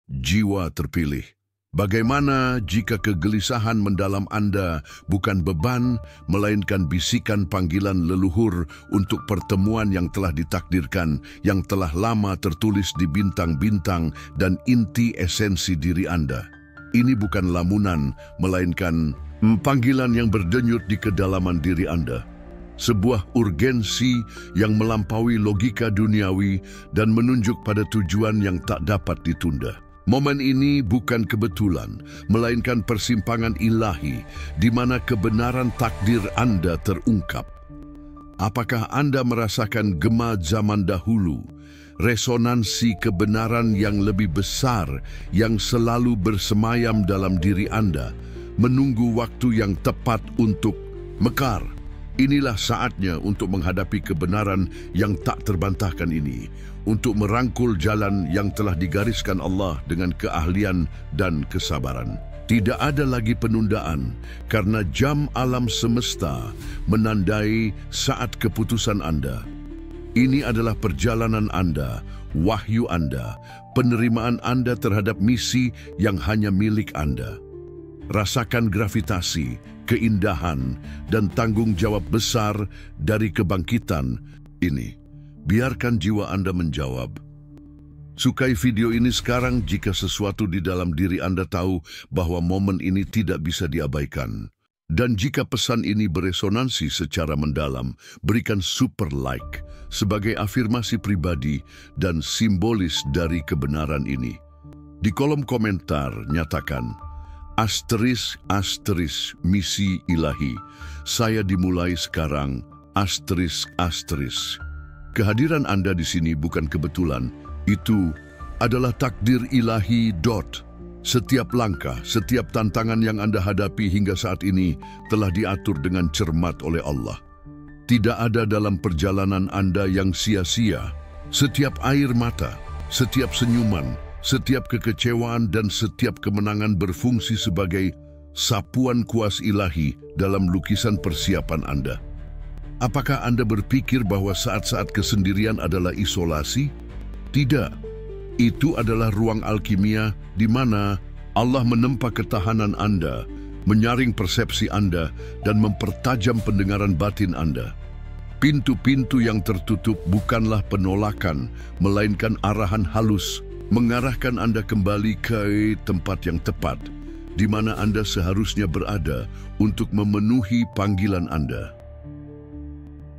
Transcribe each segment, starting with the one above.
jiwa terpilih. Bagaimana jika kegelisahan mendalam Anda bukan beban, melainkan bisikan panggilan leluhur untuk pertemuan yang telah ditakdirkan, yang telah lama tertulis di bintang-bintang dan inti esensi diri Anda? Ini bukan lamunan, melainkan panggilan yang berdenyut di kedalaman diri Anda. Sebuah urgensi yang melampaui logika duniawi dan menunjuk pada tujuan yang tak dapat ditunda. Momen ini bukan kebetulan, melainkan persimpangan ilahi di mana kebenaran takdir Anda terungkap. Apakah Anda merasakan gema zaman dahulu, resonansi kebenaran yang lebih besar yang selalu bersemayam dalam diri Anda, menunggu waktu yang tepat untuk mekar? Inilah saatnya untuk menghadapi kebenaran yang tak terbantahkan ini, untuk merangkul jalan yang telah digariskan Allah dengan keahlian dan kesabaran. Tidak ada lagi penundaan, karena jam alam semesta menandai saat keputusan Anda. Ini adalah perjalanan Anda, wahyu Anda, penerimaan Anda terhadap misi yang hanya milik Anda. Rasakan gravitasi, keindahan, dan tanggung jawab besar dari kebangkitan ini. Biarkan jiwa Anda menjawab. Sukai video ini sekarang jika sesuatu di dalam diri Anda tahu bahwa momen ini tidak bisa diabaikan. Dan jika pesan ini beresonansi secara mendalam, berikan super like sebagai afirmasi pribadi dan simbolis dari kebenaran ini. Di kolom komentar nyatakan, *** misi ilahi. Saya dimulai sekarang, ***. Kehadiran Anda di sini bukan kebetulan. Itu adalah takdir ilahi. Setiap langkah, setiap tantangan yang Anda hadapi hingga saat ini telah diatur dengan cermat oleh Allah. Tidak ada dalam perjalanan Anda yang sia-sia. Setiap air mata, setiap senyuman, setiap kekecewaan dan setiap kemenangan berfungsi sebagai sapuan kuas ilahi dalam lukisan persiapan Anda. Apakah Anda berpikir bahwa saat-saat kesendirian adalah isolasi? Tidak. Itu adalah ruang alkimia di mana Allah menempa ketahanan Anda, menyaring persepsi Anda, dan mempertajam pendengaran batin Anda. Pintu-pintu yang tertutup bukanlah penolakan, melainkan arahan halus, mengarahkan Anda kembali ke tempat yang tepat, di mana Anda seharusnya berada untuk memenuhi panggilan Anda.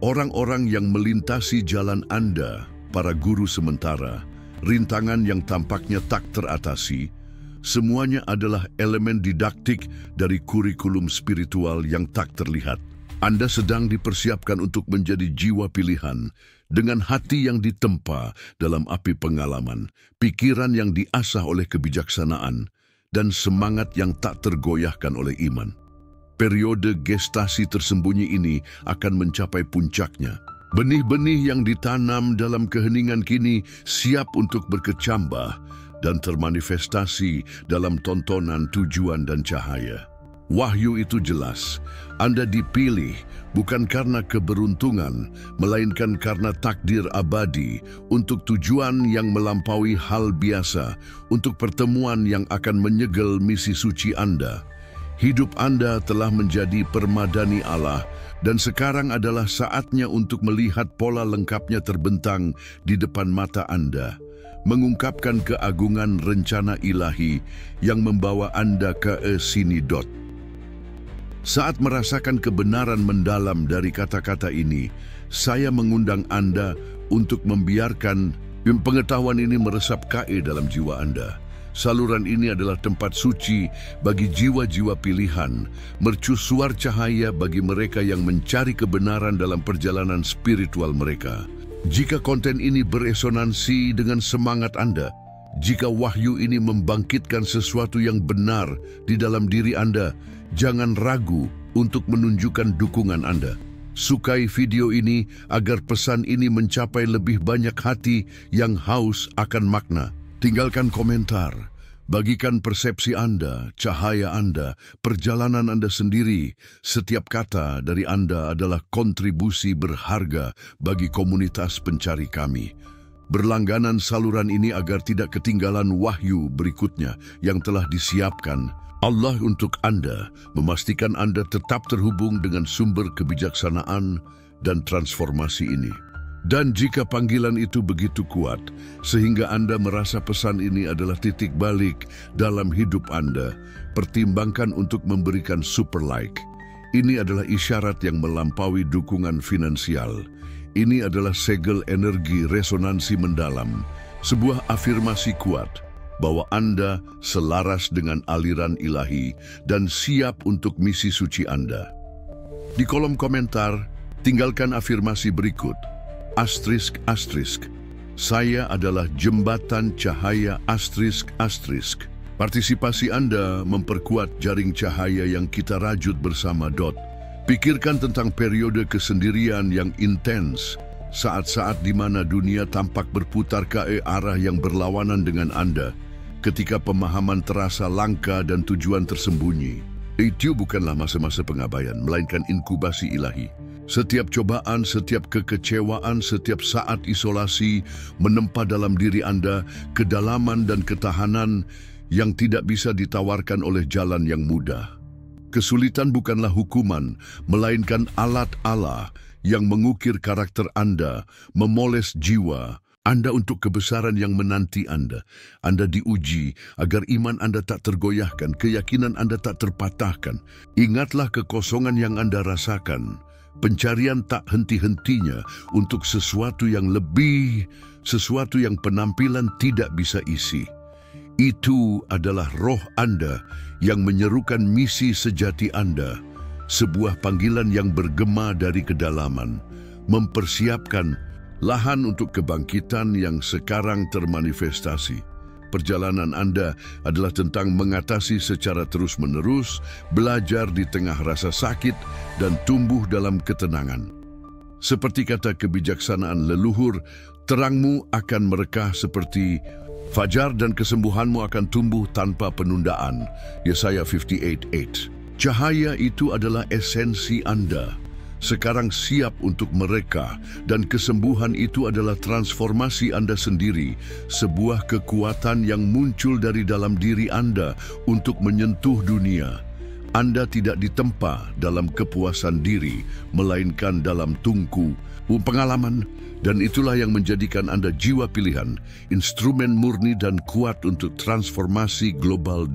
Orang-orang yang melintasi jalan Anda, para guru sementara, rintangan yang tampaknya tak teratasi, semuanya adalah elemen didaktik dari kurikulum spiritual yang tak terlihat. Anda sedang dipersiapkan untuk menjadi jiwa pilihan, dengan hati yang ditempa dalam api pengalaman, pikiran yang diasah oleh kebijaksanaan, dan semangat yang tak tergoyahkan oleh iman. Periode gestasi tersembunyi ini akan mencapai puncaknya. Benih-benih yang ditanam dalam keheningan kini siap untuk berkecambah dan termanifestasi dalam tontonan tujuan dan cahaya. Wahyu itu jelas. Anda dipilih bukan karena keberuntungan, melainkan karena takdir abadi untuk tujuan yang melampaui hal biasa, untuk pertemuan yang akan menyegel misi suci Anda. Hidup Anda telah menjadi permadani Allah, dan sekarang adalah saatnya untuk melihat pola lengkapnya terbentang di depan mata Anda, mengungkapkan keagungan rencana ilahi yang membawa Anda ke sini. Saat merasakan kebenaran mendalam dari kata-kata ini, saya mengundang Anda untuk membiarkan pengetahuan ini meresap dalam jiwa Anda. Saluran ini adalah tempat suci bagi jiwa-jiwa pilihan, mercusuar cahaya bagi mereka yang mencari kebenaran dalam perjalanan spiritual mereka. Jika konten ini beresonansi dengan semangat Anda, jika wahyu ini membangkitkan sesuatu yang benar di dalam diri Anda, jangan ragu untuk menunjukkan dukungan Anda. Sukai video ini agar pesan ini mencapai lebih banyak hati yang haus akan makna. Tinggalkan komentar, bagikan persepsi Anda, cahaya Anda, perjalanan Anda sendiri. Setiap kata dari Anda adalah kontribusi berharga bagi komunitas pencari kami. Berlangganan saluran ini agar tidak ketinggalan wahyu berikutnya yang telah disiapkan Allah untuk Anda, memastikan Anda tetap terhubung dengan sumber kebijaksanaan dan transformasi ini. Dan jika panggilan itu begitu kuat, sehingga Anda merasa pesan ini adalah titik balik dalam hidup Anda, pertimbangkan untuk memberikan super like. Ini adalah isyarat yang melampaui dukungan finansial. Ini adalah segel energi resonansi mendalam, sebuah afirmasi kuat bahwa Anda selaras dengan aliran ilahi dan siap untuk misi suci Anda. Di kolom komentar, tinggalkan afirmasi berikut. Asterisk. Saya adalah jembatan cahaya asterisk. Partisipasi Anda memperkuat jaring cahaya yang kita rajut bersama. Pikirkan tentang periode kesendirian yang intens, saat-saat di mana dunia tampak berputar ke arah yang berlawanan dengan Anda, ketika pemahaman terasa langka dan tujuan tersembunyi. Itu bukanlah masa-masa pengabaian, melainkan inkubasi ilahi. Setiap cobaan, setiap kekecewaan, setiap saat isolasi menempa dalam diri Anda kedalaman dan ketahanan yang tidak bisa ditawarkan oleh jalan yang mudah. Kesulitan bukanlah hukuman, melainkan alat Allah yang mengukir karakter Anda, memoles jiwa Anda untuk kebesaran yang menanti Anda. Anda diuji agar iman Anda tak tergoyahkan, keyakinan Anda tak terpatahkan. Ingatlah kekosongan yang Anda rasakan. Pencarian tak henti-hentinya untuk sesuatu yang lebih, sesuatu yang penampilan tidak bisa isi. Itu adalah roh Anda yang menyerukan misi sejati Anda, sebuah panggilan yang bergema dari kedalaman, mempersiapkan lahan untuk kebangkitan yang sekarang termanifestasi. Perjalanan Anda adalah tentang mengatasi secara terus-menerus, belajar di tengah rasa sakit, dan tumbuh dalam ketenangan. Seperti kata kebijaksanaan leluhur, terangmu akan merekah seperti fajar dan kesembuhanmu akan tumbuh tanpa penundaan. Yesaya 58:8. Cahaya itu adalah esensi Anda. Sekarang siap untuk mereka, dan kesembuhan itu adalah transformasi Anda sendiri, sebuah kekuatan yang muncul dari dalam diri Anda untuk menyentuh dunia. Anda tidak ditempa dalam kepuasan diri, melainkan dalam tungku pengalaman, dan itulah yang menjadikan Anda jiwa pilihan, instrumen murni dan kuat untuk transformasi global.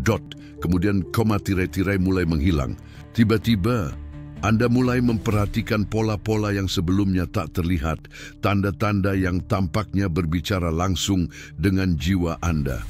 Kemudian koma tirai-tirai mulai menghilang. Tiba-tiba, Anda mulai memperhatikan pola-pola yang sebelumnya tak terlihat, tanda-tanda yang tampaknya berbicara langsung dengan jiwa Anda.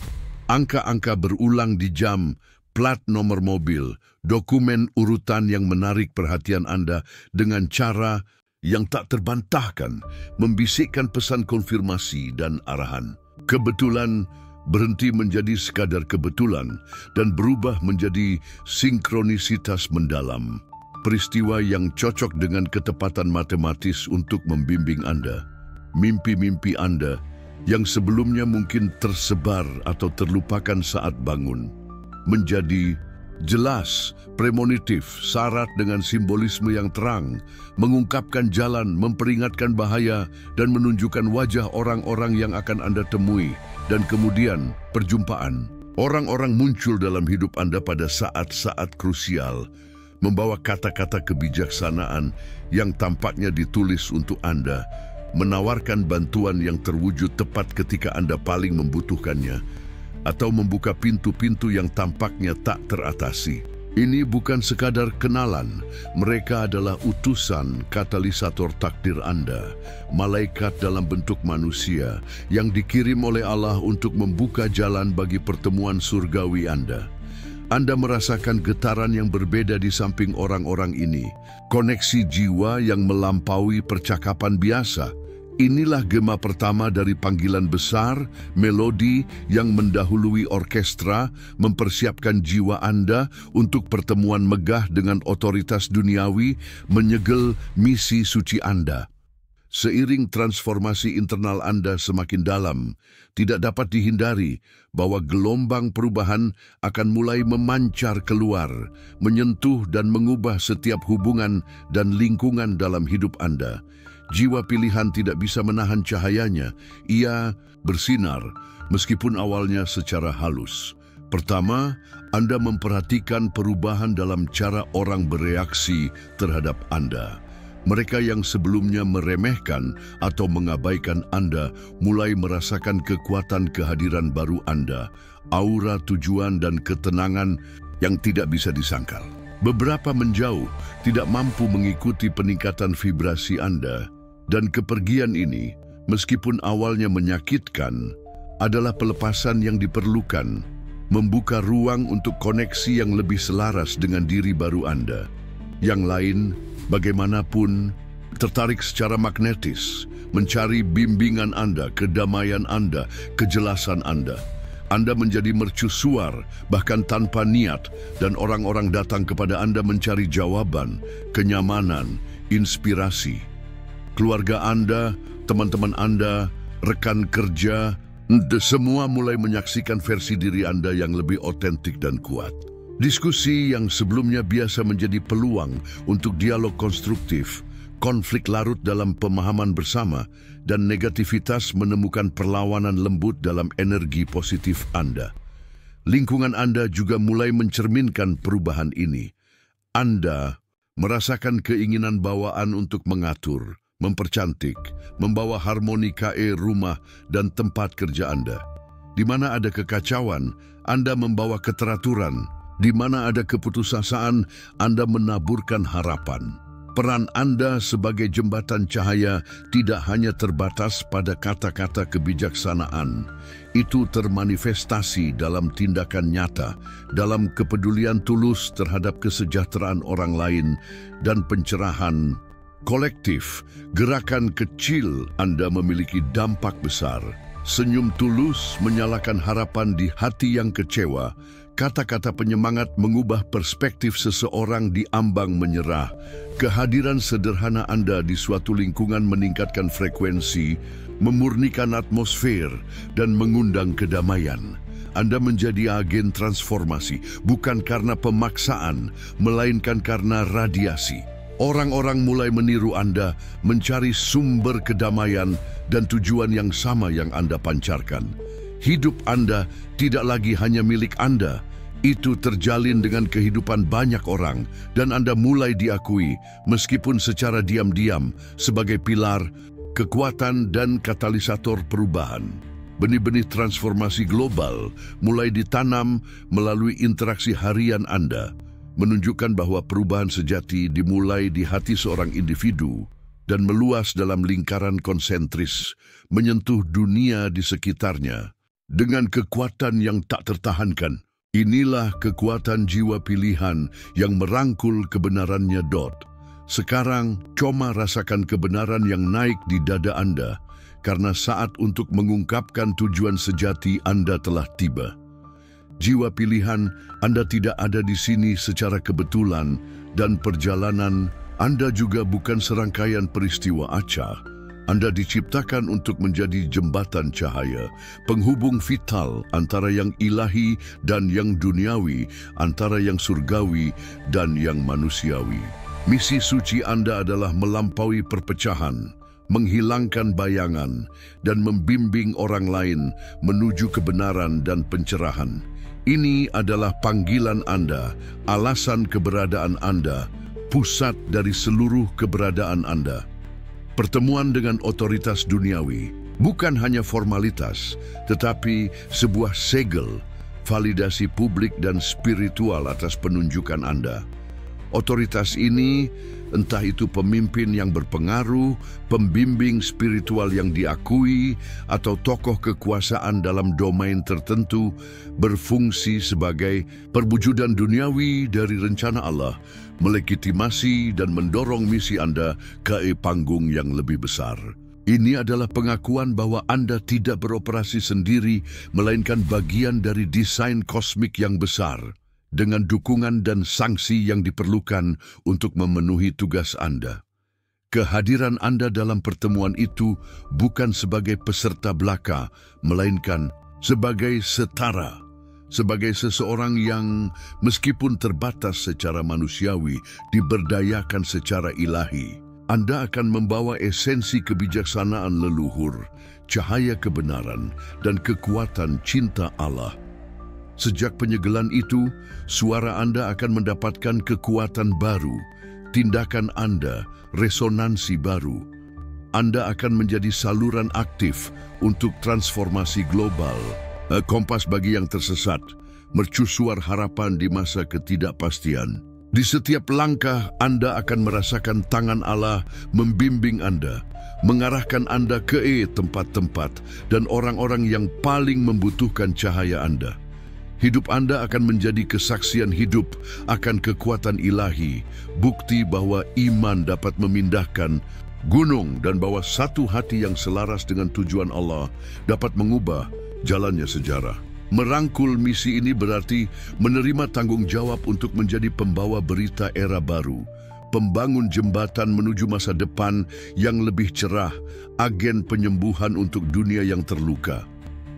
Angka-angka berulang di jam, plat nomor mobil, dokumen urutan yang menarik perhatian Anda dengan cara yang tak terbantahkan, membisikkan pesan konfirmasi dan arahan. Kebetulan berhenti menjadi sekadar kebetulan dan berubah menjadi sinkronisitas mendalam. Peristiwa yang cocok dengan ketepatan matematis untuk membimbing Anda. Mimpi-mimpi Anda yang sebelumnya mungkin tersebar atau terlupakan saat bangun, menjadi jelas, premonitif, syarat dengan simbolisme yang terang, mengungkapkan jalan, memperingatkan bahaya, dan menunjukkan wajah orang-orang yang akan Anda temui. Dan kemudian, perjumpaan. Orang-orang muncul dalam hidup Anda pada saat-saat krusial, membawa kata-kata kebijaksanaan yang tampaknya ditulis untuk Anda, menawarkan bantuan yang terwujud tepat ketika Anda paling membutuhkannya, atau membuka pintu-pintu yang tampaknya tak teratasi. Ini bukan sekadar kenalan, mereka adalah utusan katalisator takdir Anda, malaikat dalam bentuk manusia yang dikirim oleh Allah untuk membuka jalan bagi pertemuan surgawi Anda. Anda merasakan getaran yang berbeda di samping orang-orang ini, koneksi jiwa yang melampaui percakapan biasa. Inilah gema pertama dari panggilan besar, melodi yang mendahului orkestra, mempersiapkan jiwa Anda untuk pertemuan megah dengan otoritas duniawi, menyegel misi suci Anda. Seiring transformasi internal Anda semakin dalam, tidak dapat dihindari bahwa gelombang perubahan akan mulai memancar keluar, menyentuh dan mengubah setiap hubungan dan lingkungan dalam hidup Anda. Jiwa pilihan tidak bisa menahan cahayanya. Ia bersinar meskipun awalnya secara halus. Pertama, Anda memperhatikan perubahan dalam cara orang bereaksi terhadap Anda. Mereka yang sebelumnya meremehkan atau mengabaikan Anda mulai merasakan kekuatan kehadiran baru Anda, aura tujuan dan ketenangan yang tidak bisa disangkal. Beberapa menjauh, tidak mampu mengikuti peningkatan vibrasi Anda, dan kepergian ini, meskipun awalnya menyakitkan, adalah pelepasan yang diperlukan, membuka ruang untuk koneksi yang lebih selaras dengan diri baru Anda. Yang lain, bagaimanapun, tertarik secara magnetis, mencari bimbingan Anda, kedamaian Anda, kejelasan Anda. Anda menjadi mercusuar, bahkan tanpa niat, dan orang-orang datang kepada Anda mencari jawaban, kenyamanan, inspirasi. Keluarga Anda, teman-teman Anda, rekan kerja, semua mulai menyaksikan versi diri Anda yang lebih otentik dan kuat. Diskusi yang sebelumnya biasa menjadi peluang untuk dialog konstruktif, konflik larut dalam pemahaman bersama, dan negativitas menemukan perlawanan lembut dalam energi positif Anda. Lingkungan Anda juga mulai mencerminkan perubahan ini. Anda merasakan keinginan bawaan untuk mengatur, mempercantik, membawa harmoni rumah dan tempat kerja Anda. Di mana ada kekacauan, Anda membawa keteraturan. Di mana ada keputusasaan, Anda menaburkan harapan. Peran Anda sebagai jembatan cahaya tidak hanya terbatas pada kata-kata kebijaksanaan. Itu termanifestasi dalam tindakan nyata, dalam kepedulian tulus terhadap kesejahteraan orang lain dan pencerahan kolektif. Gerakan kecil Anda memiliki dampak besar. Senyum tulus menyalakan harapan di hati yang kecewa. Kata-kata penyemangat mengubah perspektif seseorang di ambang menyerah. Kehadiran sederhana Anda di suatu lingkungan meningkatkan frekuensi, memurnikan atmosfer, dan mengundang kedamaian. Anda menjadi agen transformasi, bukan karena pemaksaan, melainkan karena radiasi. Orang-orang mulai meniru Anda, mencari sumber kedamaian dan tujuan yang sama yang Anda pancarkan. Hidup Anda tidak lagi hanya milik Anda. Itu terjalin dengan kehidupan banyak orang dan Anda mulai diakui meskipun secara diam-diam sebagai pilar, kekuatan dan katalisator perubahan. Benih-benih transformasi global mulai ditanam melalui interaksi harian Anda, menunjukkan bahwa perubahan sejati dimulai di hati seorang individu dan meluas dalam lingkaran konsentris, menyentuh dunia di sekitarnya. Dengan kekuatan yang tak tertahankan, inilah kekuatan jiwa pilihan yang merangkul kebenarannya. Sekarang, coba rasakan kebenaran yang naik di dada Anda, karena saat untuk mengungkapkan tujuan sejati Anda telah tiba. Jiwa pilihan Anda tidak ada di sini secara kebetulan, dan perjalanan Anda juga bukan serangkaian peristiwa acak. Anda diciptakan untuk menjadi jembatan cahaya, penghubung vital antara yang ilahi dan yang duniawi, antara yang surgawi dan yang manusiawi. Misi suci Anda adalah melampaui perpecahan, menghilangkan bayangan, dan membimbing orang lain menuju kebenaran dan pencerahan. Ini adalah panggilan Anda, alasan keberadaan Anda, pusat dari seluruh keberadaan Anda. Pertemuan dengan otoritas duniawi bukan hanya formalitas, tetapi sebuah segel, validasi publik dan spiritual atas penunjukan Anda. Otoritas ini, entah itu pemimpin yang berpengaruh, pembimbing spiritual yang diakui, atau tokoh kekuasaan dalam domain tertentu, berfungsi sebagai perwujudan duniawi dari rencana Allah, melegitimasi dan mendorong misi Anda ke panggung yang lebih besar. Ini adalah pengakuan bahwa Anda tidak beroperasi sendiri, melainkan bagian dari desain kosmik yang besar, dengan dukungan dan sanksi yang diperlukan untuk memenuhi tugas Anda. Kehadiran Anda dalam pertemuan itu bukan sebagai peserta belaka, melainkan sebagai setara, sebagai seseorang yang meskipun terbatas secara manusiawi, diberdayakan secara ilahi. Anda akan membawa esensi kebijaksanaan leluhur, cahaya kebenaran, dan kekuatan cinta Allah. Sejak penyegelan itu, suara Anda akan mendapatkan kekuatan baru, tindakan Anda resonansi baru. Anda akan menjadi saluran aktif untuk transformasi global. Kompas bagi yang tersesat, mercusuar harapan di masa ketidakpastian. Di setiap langkah, Anda akan merasakan tangan Allah membimbing Anda, mengarahkan Anda ke tempat-tempat dan orang-orang yang paling membutuhkan cahaya Anda. Hidup Anda akan menjadi kesaksian hidup akan kekuatan ilahi, bukti bahwa iman dapat memindahkan gunung dan bahwa satu hati yang selaras dengan tujuan Allah dapat mengubah jalannya sejarah. Merangkul misi ini berarti menerima tanggung jawab untuk menjadi pembawa berita era baru, pembangun jembatan menuju masa depan yang lebih cerah, agen penyembuhan untuk dunia yang terluka.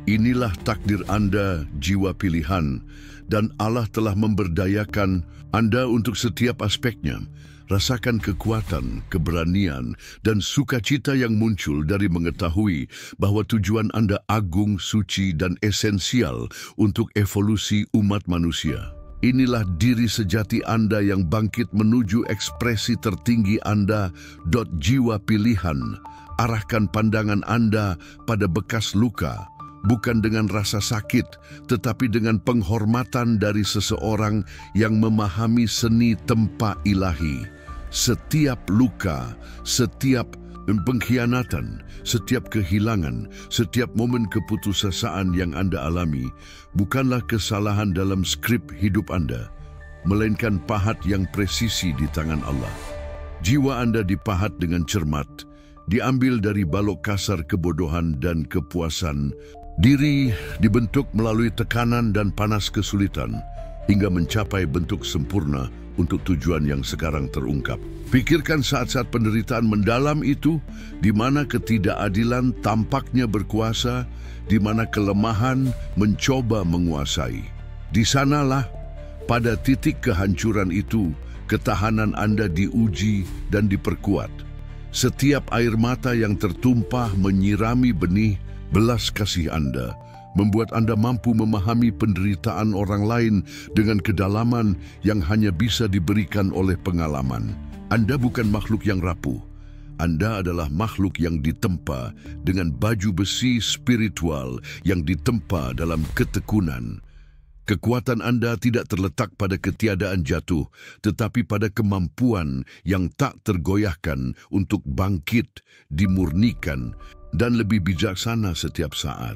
Inilah takdir Anda, jiwa pilihan, dan Allah telah memberdayakan Anda untuk setiap aspeknya. Rasakan kekuatan, keberanian, dan sukacita yang muncul dari mengetahui bahwa tujuan Anda agung, suci, dan esensial untuk evolusi umat manusia. Inilah diri sejati Anda yang bangkit menuju ekspresi tertinggi Anda. Jiwa pilihan, arahkan pandangan Anda pada bekas luka, bukan dengan rasa sakit, tetapi dengan penghormatan dari seseorang yang memahami seni tempa ilahi. Setiap luka, setiap pengkhianatan, setiap kehilangan, setiap momen keputusasaan yang Anda alami bukanlah kesalahan dalam skrip hidup Anda, melainkan pahat yang presisi di tangan Allah. Jiwa Anda dipahat dengan cermat, diambil dari balok kasar kebodohan dan kepuasan. Diri dibentuk melalui tekanan dan panas kesulitan, hingga mencapai bentuk sempurna untuk tujuan yang sekarang terungkap. Pikirkan saat-saat penderitaan mendalam itu, di mana ketidakadilan tampaknya berkuasa, di mana kelemahan mencoba menguasai. Di sanalah, pada titik kehancuran itu, ketahanan Anda diuji dan diperkuat. Setiap air mata yang tertumpah menyirami benih belas kasih Anda, membuat Anda mampu memahami penderitaan orang lain dengan kedalaman yang hanya bisa diberikan oleh pengalaman. Anda bukan makhluk yang rapuh. Anda adalah makhluk yang ditempa dengan baju besi spiritual yang ditempa dalam ketekunan. Kekuatan Anda tidak terletak pada ketiadaan jatuh, tetapi pada kemampuan yang tak tergoyahkan untuk bangkit, dimurnikan, dan lebih bijaksana setiap saat.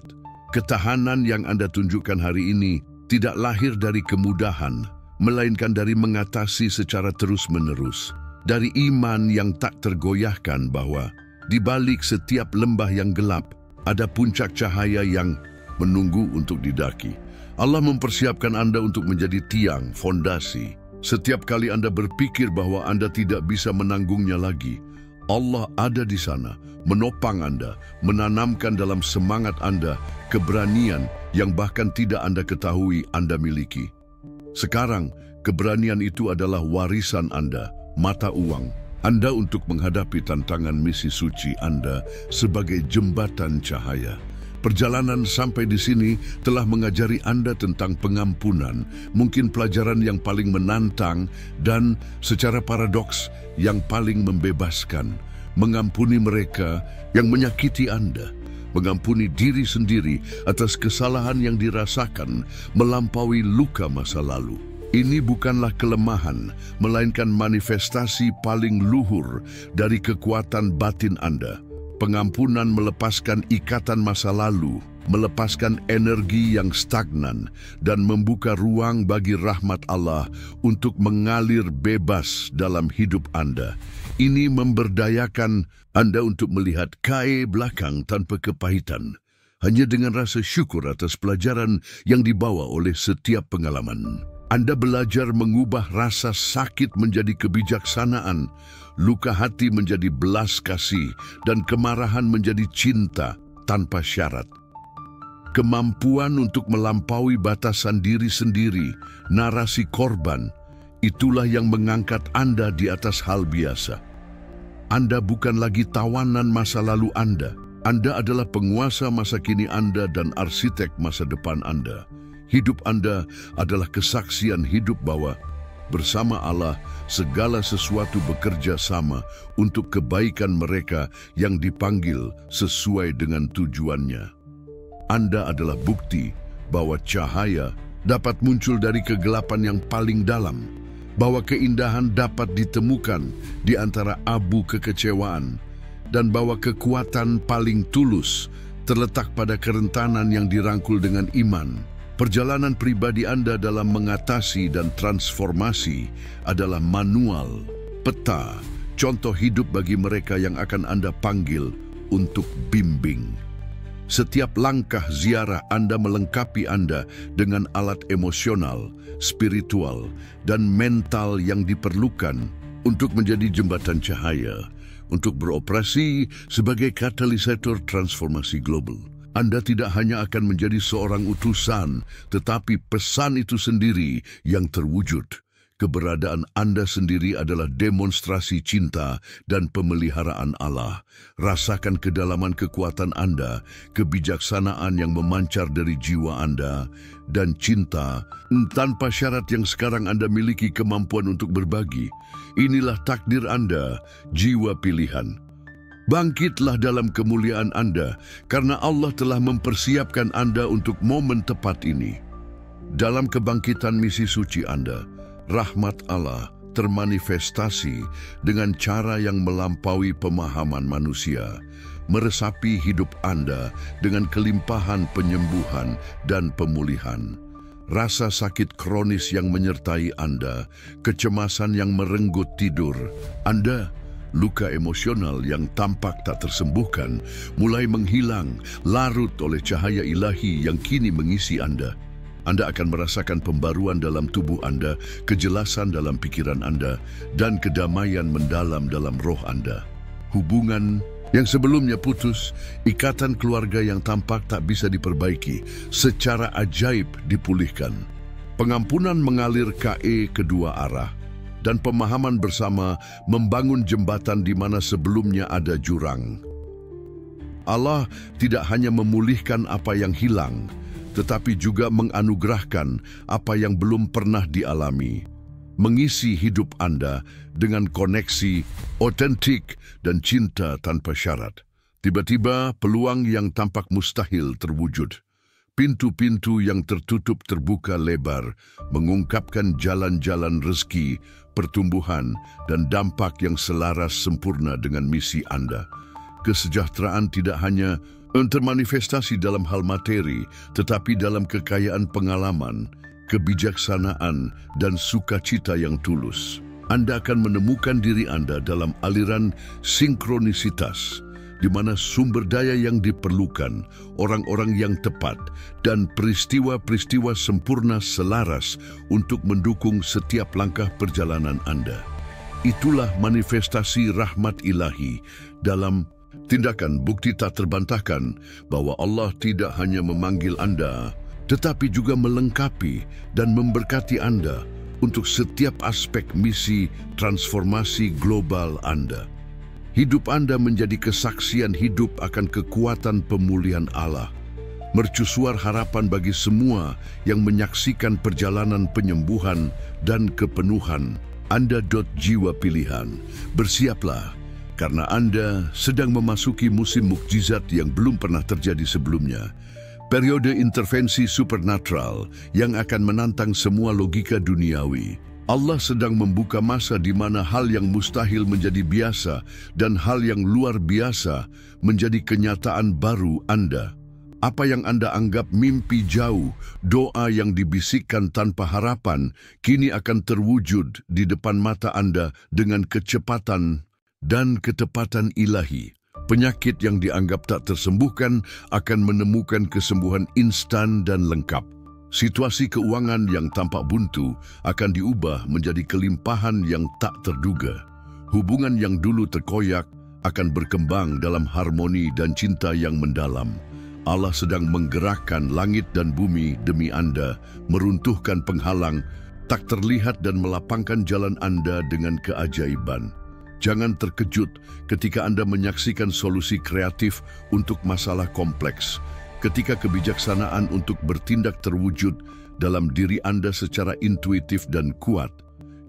Ketahanan yang Anda tunjukkan hari ini tidak lahir dari kemudahan, melainkan dari mengatasi secara terus-menerus. Dari iman yang tak tergoyahkan bahwa di balik setiap lembah yang gelap ada puncak cahaya yang menunggu untuk didaki. Allah mempersiapkan Anda untuk menjadi tiang, fondasi. Setiap kali Anda berpikir bahwa Anda tidak bisa menanggungnya lagi, Allah ada di sana, menopang Anda, menanamkan dalam semangat Anda keberanian yang bahkan tidak Anda ketahui Anda miliki. Sekarang, keberanian itu adalah warisan Anda, mata uang Anda untuk menghadapi tantangan misi suci Anda sebagai jembatan cahaya. Perjalanan sampai di sini telah mengajari Anda tentang pengampunan, mungkin pelajaran yang paling menantang dan secara paradoks yang paling membebaskan. Mengampuni mereka yang menyakiti Anda, mengampuni diri sendiri atas kesalahan yang dirasakan melampaui luka masa lalu. Ini bukanlah kelemahan, melainkan manifestasi paling luhur dari kekuatan batin Anda. Pengampunan melepaskan ikatan masa lalu, melepaskan energi yang stagnan, dan membuka ruang bagi rahmat Allah untuk mengalir bebas dalam hidup Anda. Ini memberdayakan Anda untuk melihat ke belakang tanpa kepahitan, hanya dengan rasa syukur atas pelajaran yang dibawa oleh setiap pengalaman. Anda belajar mengubah rasa sakit menjadi kebijaksanaan, luka hati menjadi belas kasih, dan kemarahan menjadi cinta tanpa syarat. Kemampuan untuk melampaui batasan diri sendiri, narasi korban, itulah yang mengangkat Anda di atas hal biasa. Anda bukan lagi tawanan masa lalu Anda. Anda adalah penguasa masa kini Anda dan arsitek masa depan Anda. Hidup Anda adalah kesaksian hidup bahwa bersama Allah segala sesuatu bekerja sama untuk kebaikan mereka yang dipanggil sesuai dengan tujuannya. Anda adalah bukti bahwa cahaya dapat muncul dari kegelapan yang paling dalam, bahwa keindahan dapat ditemukan di antara abu kekecewaan, dan bahwa kekuatan paling tulus terletak pada kerentanan yang dirangkul dengan iman. Perjalanan pribadi Anda dalam mengatasi dan transformasi adalah manual, peta, contoh hidup bagi mereka yang akan Anda panggil untuk bimbing. Setiap langkah ziarah Anda melengkapi Anda dengan alat emosional, spiritual, dan mental yang diperlukan untuk menjadi jembatan cahaya, untuk beroperasi sebagai katalisator transformasi global. Anda tidak hanya akan menjadi seorang utusan, tetapi pesan itu sendiri yang terwujud. Keberadaan Anda sendiri adalah demonstrasi cinta dan pemeliharaan Allah. Rasakan kedalaman kekuatan Anda, kebijaksanaan yang memancar dari jiwa Anda, dan cinta tanpa syarat yang sekarang Anda miliki kemampuan untuk berbagi. Inilah takdir Anda, jiwa pilihan. Bangkitlah dalam kemuliaan Anda, karena Allah telah mempersiapkan Anda untuk momen tepat ini. Dalam kebangkitan misi suci Anda, rahmat Allah termanifestasi dengan cara yang melampaui pemahaman manusia, meresapi hidup Anda dengan kelimpahan penyembuhan dan pemulihan. Rasa sakit kronis yang menyertai Anda, kecemasan yang merenggut tidur Anda, luka emosional yang tampak tak tersembuhkan, mulai menghilang, larut oleh cahaya ilahi yang kini mengisi Anda. Anda akan merasakan pembaruan dalam tubuh Anda, kejelasan dalam pikiran Anda, dan kedamaian mendalam dalam roh Anda. Hubungan yang sebelumnya putus, ikatan keluarga yang tampak tak bisa diperbaiki, secara ajaib dipulihkan. Pengampunan mengalir kedua arah, dan pemahaman bersama membangun jembatan di mana sebelumnya ada jurang. Allah tidak hanya memulihkan apa yang hilang, tetapi juga menganugerahkan apa yang belum pernah dialami, mengisi hidup Anda dengan koneksi otentik dan cinta tanpa syarat. Tiba-tiba peluang yang tampak mustahil terwujud. Pintu-pintu yang tertutup terbuka lebar, mengungkapkan jalan-jalan rezeki, pertumbuhan, dan dampak yang selaras sempurna dengan misi Anda. Kesejahteraan tidak hanya termanifestasi dalam hal materi, tetapi dalam kekayaan pengalaman, kebijaksanaan, dan sukacita yang tulus. Anda akan menemukan diri Anda dalam aliran sinkronisitas, di mana sumber daya yang diperlukan, orang-orang yang tepat, dan peristiwa-peristiwa sempurna selaras untuk mendukung setiap langkah perjalanan Anda. Itulah manifestasi rahmat ilahi dalam tindakan bukti tak terbantahkan bahwa Allah tidak hanya memanggil Anda, tetapi juga melengkapi dan memberkati Anda untuk setiap aspek misi transformasi global Anda. Hidup Anda menjadi kesaksian hidup akan kekuatan pemulihan Allah, mercusuar harapan bagi semua yang menyaksikan perjalanan penyembuhan dan kepenuhan. Anda jiwa pilihan, bersiaplah, karena Anda sedang memasuki musim mukjizat yang belum pernah terjadi sebelumnya. Periode intervensi supernatural yang akan menantang semua logika duniawi. Allah sedang membuka masa di mana hal yang mustahil menjadi biasa dan hal yang luar biasa menjadi kenyataan baru Anda. Apa yang Anda anggap mimpi jauh, doa yang dibisikkan tanpa harapan, kini akan terwujud di depan mata Anda dengan kecepatan dan ketepatan ilahi. Penyakit yang dianggap tak tersembuhkan akan menemukan kesembuhan instan dan lengkap. Situasi keuangan yang tampak buntu akan diubah menjadi kelimpahan yang tak terduga. Hubungan yang dulu terkoyak akan berkembang dalam harmoni dan cinta yang mendalam. Allah sedang menggerakkan langit dan bumi demi Anda, meruntuhkan penghalang, tak terlihat dan melapangkan jalan Anda dengan keajaiban. Jangan terkejut ketika Anda menyaksikan solusi kreatif untuk masalah kompleks, ketika kebijaksanaan untuk bertindak terwujud dalam diri Anda secara intuitif dan kuat,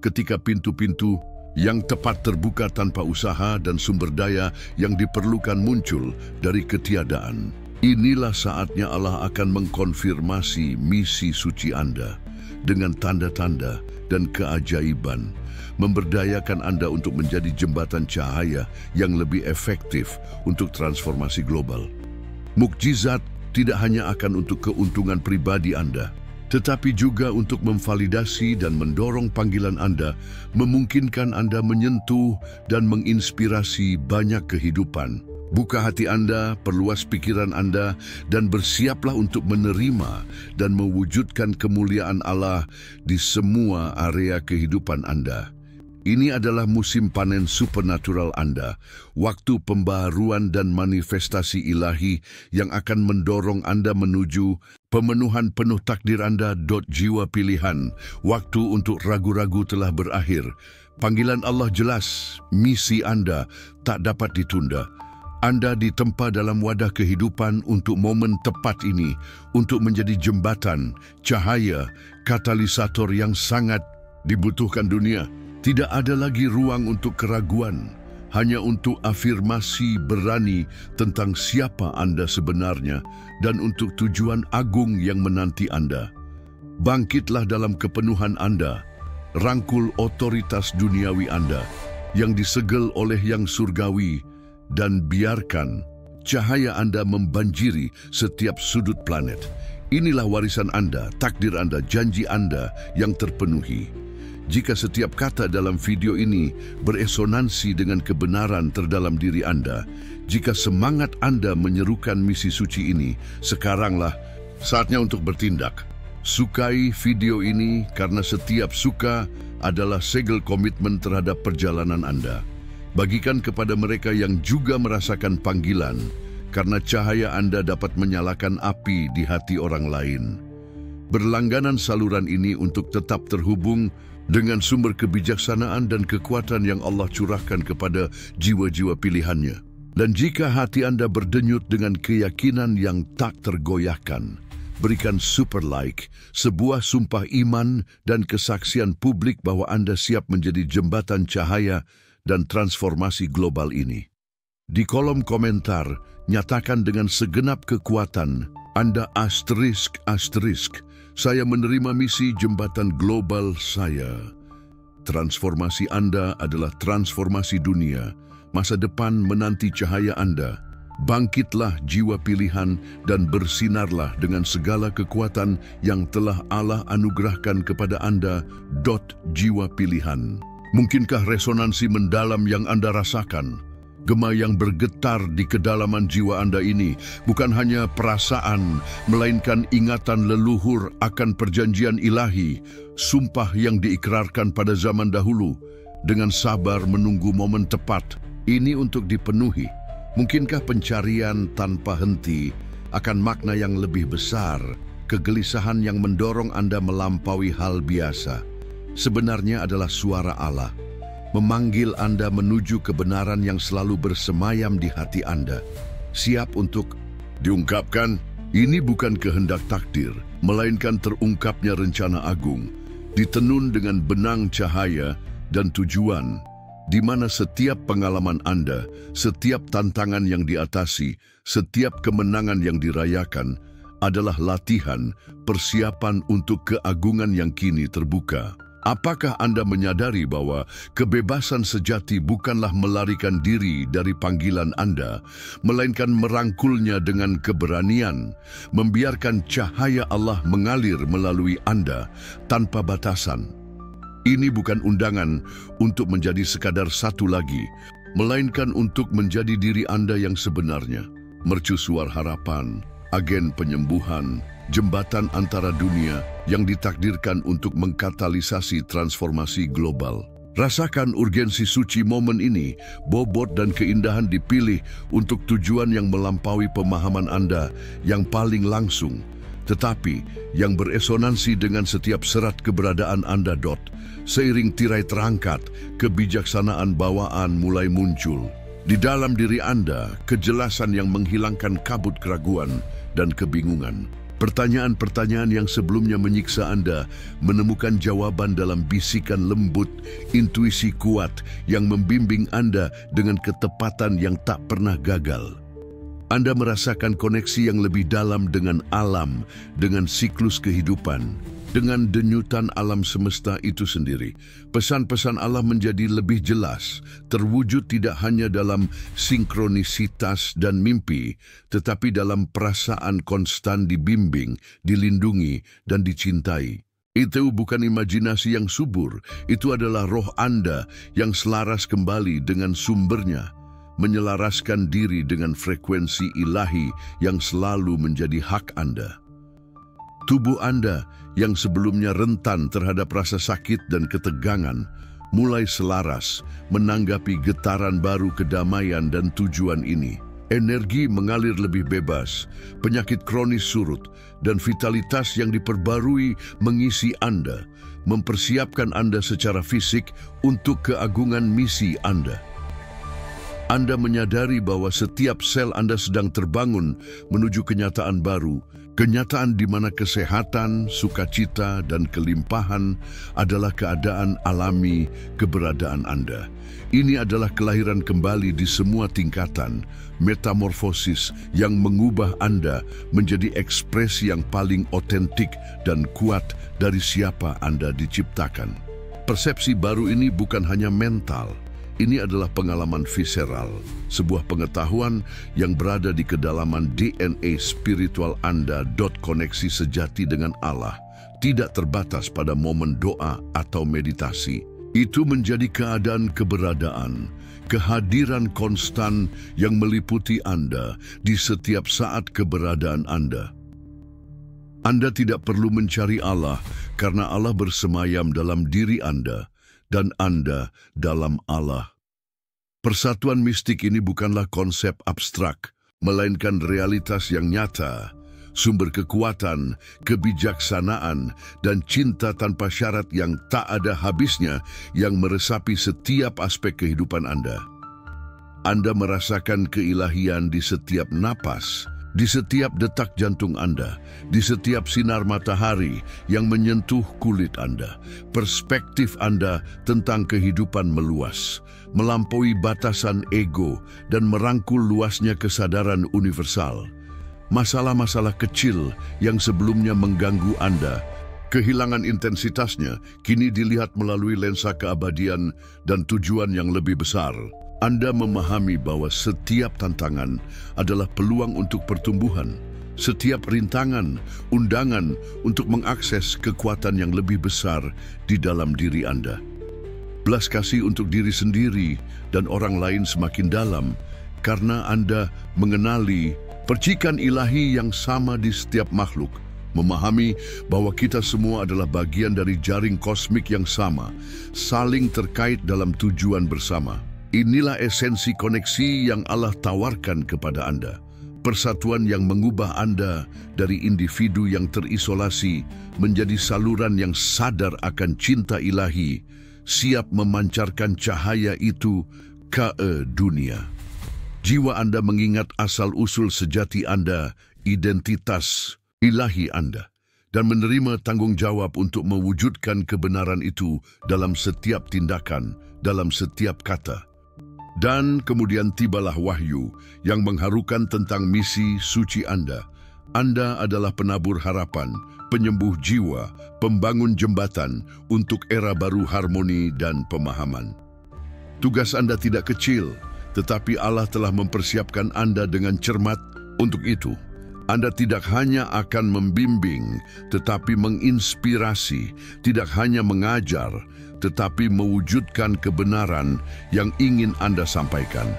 ketika pintu-pintu yang tepat terbuka tanpa usaha dan sumber daya yang diperlukan muncul dari ketiadaan. Inilah saatnya Allah akan mengkonfirmasi misi suci Anda dengan tanda-tanda dan keajaiban, memberdayakan Anda untuk menjadi jembatan cahaya yang lebih efektif untuk transformasi global. Mukjizat tidak hanya akan untuk keuntungan pribadi Anda, tetapi juga untuk memvalidasi dan mendorong panggilan Anda, memungkinkan Anda menyentuh dan menginspirasi banyak kehidupan. Buka hati Anda, perluas pikiran Anda, dan bersiaplah untuk menerima dan mewujudkan kemuliaan Allah di semua area kehidupan Anda. Ini adalah musim panen supernatural Anda, waktu pembaharuan dan manifestasi ilahi yang akan mendorong Anda menuju pemenuhan penuh takdir Anda. Jiwa pilihan, waktu untuk ragu-ragu telah berakhir. Panggilan Allah jelas, misi Anda tak dapat ditunda. Anda ditempa dalam wadah kehidupan untuk momen tepat ini, untuk menjadi jembatan, cahaya, katalisator yang sangat dibutuhkan dunia. Tidak ada lagi ruang untuk keraguan, hanya untuk afirmasi berani tentang siapa Anda sebenarnya dan untuk tujuan agung yang menanti Anda. Bangkitlah dalam kepenuhan Anda, rangkul otoritas duniawi Anda yang disegel oleh yang surgawi, dan biarkan cahaya Anda membanjiri setiap sudut planet. Inilah warisan Anda, takdir Anda, janji Anda yang terpenuhi. Jika setiap kata dalam video ini beresonansi dengan kebenaran terdalam diri Anda, jika semangat Anda menyerukan misi suci ini, sekaranglah saatnya untuk bertindak. Sukai video ini karena setiap suka adalah segel komitmen terhadap perjalanan Anda. Bagikan kepada mereka yang juga merasakan panggilan, karena cahaya Anda dapat menyalakan api di hati orang lain. Berlangganan saluran ini untuk tetap terhubung dengan sumber kebijaksanaan dan kekuatan yang Allah curahkan kepada jiwa-jiwa pilihannya. Dan jika hati Anda berdenyut dengan keyakinan yang tak tergoyahkan, berikan super like, sebuah sumpah iman dan kesaksian publik bahwa Anda siap menjadi jembatan cahaya dan transformasi global ini. Di kolom komentar, nyatakan dengan segenap kekuatan, Anda asterisk, saya menerima misi jembatan global saya. Transformasi Anda adalah transformasi dunia. Masa depan menanti cahaya Anda. Bangkitlah jiwa pilihan dan bersinarlah dengan segala kekuatan yang telah Allah anugerahkan kepada Anda. Jiwa pilihan. Mungkinkah resonansi mendalam yang Anda rasakan? Gema yang bergetar di kedalaman jiwa Anda ini bukan hanya perasaan, melainkan ingatan leluhur akan perjanjian ilahi, sumpah yang diikrarkan pada zaman dahulu, dengan sabar menunggu momen tepat. Ini untuk dipenuhi. Mungkinkah pencarian tanpa henti akan makna yang lebih besar, kegelisahan yang mendorong Anda melampaui hal biasa? Sebenarnya adalah suara Allah, memanggil Anda menuju kebenaran yang selalu bersemayam di hati Anda. Siap untuk diungkapkan? Ini bukan kehendak takdir, melainkan terungkapnya rencana agung, ditenun dengan benang cahaya dan tujuan, di mana setiap pengalaman Anda, setiap tantangan yang diatasi, setiap kemenangan yang dirayakan, adalah latihan, persiapan untuk keagungan yang kini terbuka. Apakah Anda menyadari bahwa kebebasan sejati bukanlah melarikan diri dari panggilan Anda, melainkan merangkulnya dengan keberanian, membiarkan cahaya Allah mengalir melalui Anda tanpa batasan? Ini bukan undangan untuk menjadi sekadar satu lagi, melainkan untuk menjadi diri Anda yang sebenarnya. Mercusuar harapan, agen penyembuhan, jembatan antara dunia yang ditakdirkan untuk mengkatalisasi transformasi global. Rasakan urgensi suci momen ini, bobot dan keindahan dipilih untuk tujuan yang melampaui pemahaman Anda yang paling langsung. tetapi yang beresonansi dengan setiap serat keberadaan Anda. Seiring tirai terangkat, kebijaksanaan bawaan mulai muncul. Di dalam diri Anda, kejelasan yang menghilangkan kabut keraguan dan kebingungan. Pertanyaan-pertanyaan yang sebelumnya menyiksa Anda menemukan jawaban dalam bisikan lembut, intuisi kuat yang membimbing Anda dengan ketepatan yang tak pernah gagal. Anda merasakan koneksi yang lebih dalam dengan alam, dengan siklus kehidupan, dengan denyutan alam semesta itu sendiri. Pesan-pesan Allah menjadi lebih jelas, terwujud tidak hanya dalam sinkronisitas dan mimpi, tetapi dalam perasaan konstan dibimbing, dilindungi, dan dicintai. Itu bukan imajinasi yang subur, itu adalah roh Anda yang selaras kembali dengan sumbernya, menyelaraskan diri dengan frekuensi ilahi yang selalu menjadi hak Anda. Tubuh Anda yang sebelumnya rentan terhadap rasa sakit dan ketegangan mulai selaras menanggapi getaran baru kedamaian dan tujuan ini. Energi mengalir lebih bebas, penyakit kronis surut, dan vitalitas yang diperbarui mengisi Anda, mempersiapkan Anda secara fisik untuk keagungan misi Anda. Anda menyadari bahwa setiap sel Anda sedang terbangun menuju kenyataan baru, kenyataan di mana kesehatan, sukacita, dan kelimpahan adalah keadaan alami keberadaan Anda. Ini adalah kelahiran kembali di semua tingkatan, metamorfosis yang mengubah Anda menjadi ekspresi yang paling otentik dan kuat dari siapa Anda diciptakan. Persepsi baru ini bukan hanya mental. Ini adalah pengalaman visceral, sebuah pengetahuan yang berada di kedalaman DNA spiritual Anda. Koneksi sejati dengan Allah tidak terbatas pada momen doa atau meditasi. Itu menjadi keadaan keberadaan, kehadiran konstan yang meliputi Anda di setiap saat keberadaan Anda. Anda tidak perlu mencari Allah karena Allah bersemayam dalam diri Anda dan Anda dalam Allah. Persatuan mistik ini bukanlah konsep abstrak, melainkan realitas yang nyata, sumber kekuatan, kebijaksanaan, dan cinta tanpa syarat yang tak ada habisnya yang meresapi setiap aspek kehidupan Anda. Anda merasakan keilahian di setiap napas, di setiap detak jantung Anda, di setiap sinar matahari yang menyentuh kulit Anda. Perspektif Anda tentang kehidupan meluas, melampaui batasan ego dan merangkul luasnya kesadaran universal. Masalah-masalah kecil yang sebelumnya mengganggu Anda, kehilangan intensitasnya, kini dilihat melalui lensa keabadian dan tujuan yang lebih besar. Anda memahami bahwa setiap tantangan adalah peluang untuk pertumbuhan, setiap rintangan, undangan untuk mengakses kekuatan yang lebih besar di dalam diri Anda. Belas kasih untuk diri sendiri dan orang lain semakin dalam karena Anda mengenali percikan ilahi yang sama di setiap makhluk, memahami bahwa kita semua adalah bagian dari jaring kosmik yang sama, saling terkait dalam tujuan bersama. Inilah esensi koneksi yang Allah tawarkan kepada Anda. Persatuan yang mengubah Anda dari individu yang terisolasi menjadi saluran yang sadar akan cinta ilahi, siap memancarkan cahaya itu ke dunia. Jiwa Anda mengingat asal-usul sejati Anda, identitas ilahi Anda, dan menerima tanggung jawab untuk mewujudkan kebenaran itu dalam setiap tindakan, dalam setiap kata. Dan kemudian tibalah wahyu yang mengharukan tentang misi suci Anda. Anda adalah penabur harapan, penyembuh jiwa, pembangun jembatan untuk era baru harmoni dan pemahaman. Tugas Anda tidak kecil, tetapi Allah telah mempersiapkan Anda dengan cermat untuk itu. Anda tidak hanya akan membimbing, tetapi menginspirasi, tidak hanya mengajar, tetapi mewujudkan kebenaran yang ingin Anda sampaikan.